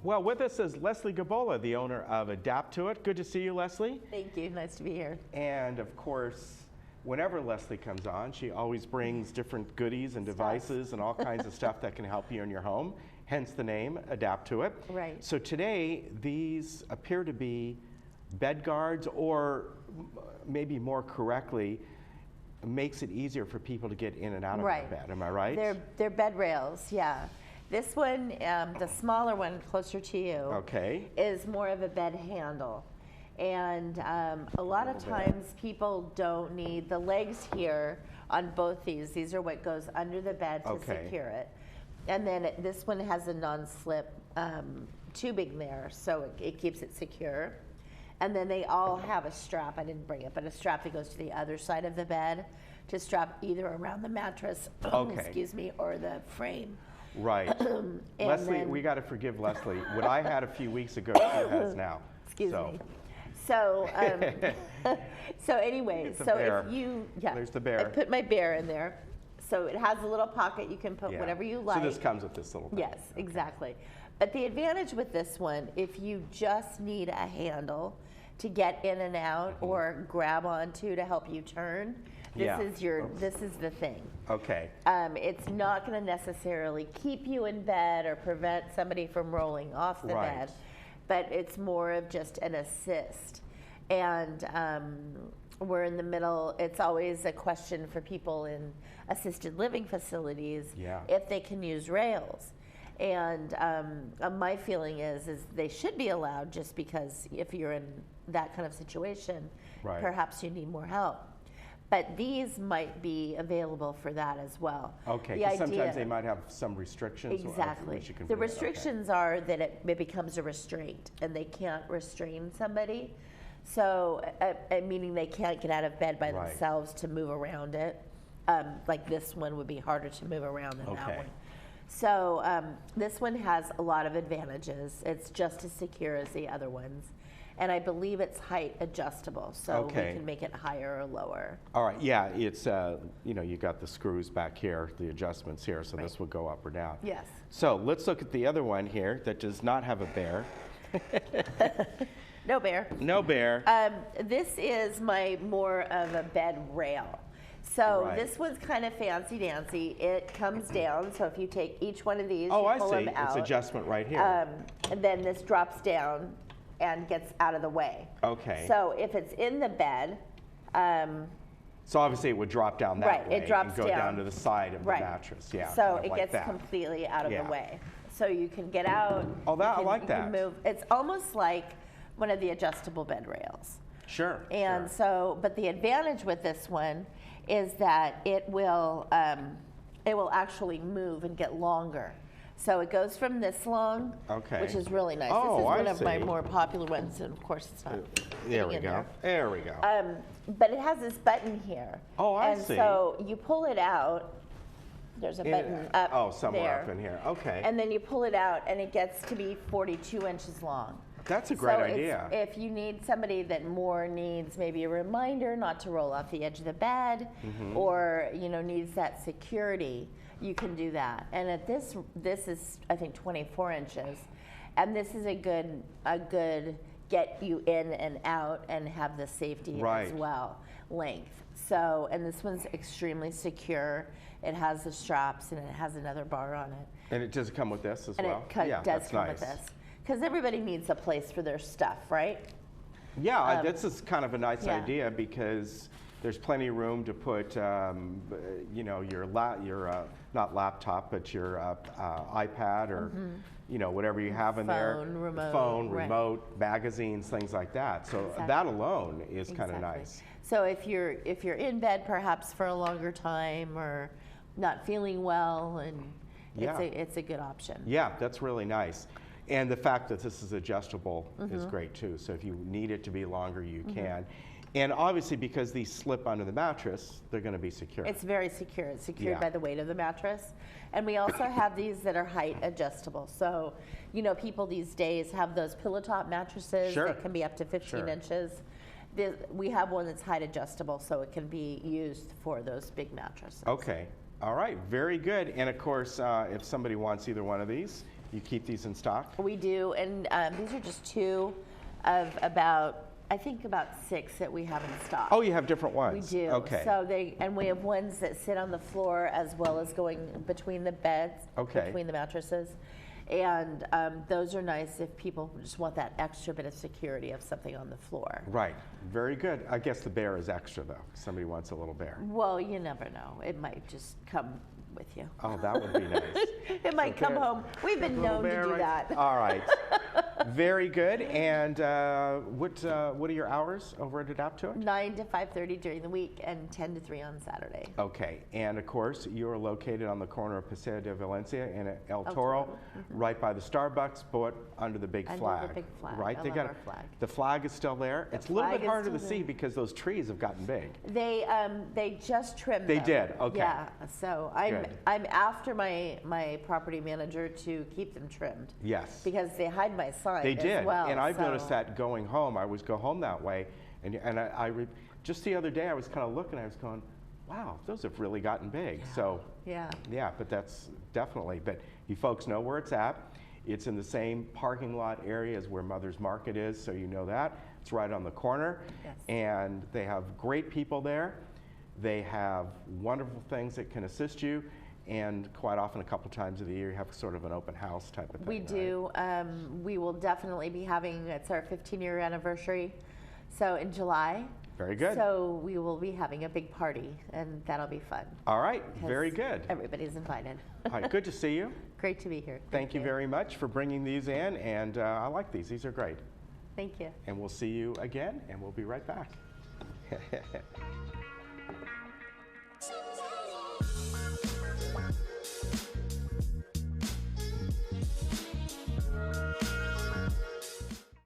Well, with us is Leslie Gabola, the owner of Adapt to It. Good to see you, Leslie. Thank you. Nice to be here. And of course, whenever Leslie comes on, she always brings different goodies and devices and all kinds of stuff that can help you in your home, hence the name Adapt to It. Right. So today, these appear to be bed guards, or maybe more correctly, makes it easier for people to get in and out of their bed. Am I right? They're bed rails, yeah. This one, the smaller one closer to you, is more of a bed handle. And a lot of times people don't need the legs here on both these. These are what goes under the bed to secure it. And then this one has a non-slip tubing there, so it keeps it secure. And then they all have a strap, I didn't bring it, but a strap that goes to the other side of the bed to strap either around the mattress, excuse me, or the frame. Right. Leslie, we got to forgive Leslie. What I had a few weeks ago, she has now. Excuse me. So, so anyway, if you, there's the bear. I put my bear in there. So it has a little pocket. You can put whatever you like. So this comes with this little bag. Yes, exactly. But the advantage with this one, if you just need a handle to get in and out or grab onto to help you turn, this is the thing. Okay. It's not going to necessarily keep you in bed or prevent somebody from rolling off the bed, but it's more of just an assist. And we're in the middle. It's always a question for people in assisted living facilities if they can use rails. And my feeling is they should be allowed, just because if you're in that kind of situation, perhaps you need more help. But these might be available for that as well. Okay, because sometimes they might have some restrictions. Exactly. The restrictions are that it becomes a restraint, and they can't restrain somebody. So, meaning they can't get out of bed by themselves to move around it. Like this one would be harder to move around than that one. So this one has a lot of advantages. It's just as secure as the other ones. And I believe it's height adjustable, so we can make it higher or lower. All right, yeah, it's, you got the screws back here, the adjustments here, so this will go up or down. Yes. So let's look at the other one here that does not have a bear. No bear. No bear. This is more of a bed rail. So this one's kind of fancy-dancy. It comes down, so if you take each one of these, you pull them out. It's adjustment right here. And then this drops down and gets out of the way. Okay. So if it's in the bed, so obviously it would drop down that way. It drops and go down to the side of the mattress. Yeah. So it gets completely out of the way. So you can get out. Oh, I like that. You can move. It's almost like one of the adjustable bed rails. Sure. And so, but the advantage with this one is that it will actually move and get longer. So it goes from this long, which is really nice. This is one of my more popular ones, and of course it's not. There we go. There we go. But it has this button here. Oh, I see. And so you pull it out. There's a button up Oh, somewhere there. up in here. Okay. And then you pull it out, and it gets to be 42 inches long. That's a great idea. If you need somebody that needs maybe a reminder not to roll off the edge of the bed, or needs that security, you can do that. And at this is, I think, 24 inches, and this is a good get you in and out and have the safety as well length. So, and this one's extremely secure. It has the straps and it has another bar on it. And it does come with this as well? And it does come with this. Because everybody needs a place for their stuff, right? Yeah, this is kind of a nice idea, because there's plenty of room to put, your not laptop, but your iPad or whatever you have in there. Phone, remote, magazines, things like that. So that alone is kind of nice. So if you're in bed perhaps for a longer time or not feeling well, and it's a good option. Yeah, that's really nice. And the fact that this is adjustable is great too. So if you need it to be longer, you can. And obviously, because these slip under the mattress, they're going to be secure. It's very secure. It's secured by the weight of the mattress. And we also have these that are height adjustable. So, people these days have those pillow top mattresses that can be up to 15 inches. We have one that's height adjustable, so it can be used for those big mattresses. Okay. All right. Very good. And of course, if somebody wants either one of these, You keep these in stock? We do, and these are just 2 of about, I think about 6 that we have in stock. Oh, you have different ones? We do. Okay. So and we have ones that sit on the floor as well as going between the beds, between the mattresses. And those are nice if people just want that extra bit of security of something on the floor. Right. Very good. I guess the bear is extra, though. Somebody wants a little bear. Well, you never know. It might just come with you. Oh, that would be nice. It might come home. We've been known to do that. All right. Very good. And what are your hours over at Adaptoid? 9 to 5:30 during the week and 10 to 3 on Saturday. Okay. And of course, you are located on the corner of Paseo de Valencia and El Toro, right by the Starbucks, but under the big flag. Under the big flag. Right? I They love got our flag. The flag is still there. It's a little bit harder to see because those trees have gotten big. They just trimmed They them. did. Okay. Yeah. So I'm after my property manager to keep them trimmed. Yes. Because they hide my sign They did. as well. And I've noticed that going home. I always go home that way. And just the other day I was kind of looking, I was going, wow, those have really gotten big. Yeah. So yeah, but that's definitely, but you folks know where it's at. It's in the same parking lot area as where Mother's Market is, so you know that. It's right on the corner. Yes. And they have great people there. They have wonderful things that can assist you. And quite often, a couple times of the year, you have sort of an open house type of thing. We do. We will definitely be having, it's our 15-year anniversary, so in July. Very good. So we will be having a big party, and that'll be fun. All right, very good. Everybody's invited. All right, good to see you. Great to be here. Thank you very much for bringing these in, and I like these. These are great. Thank you. And we'll see you again, and we'll be right back.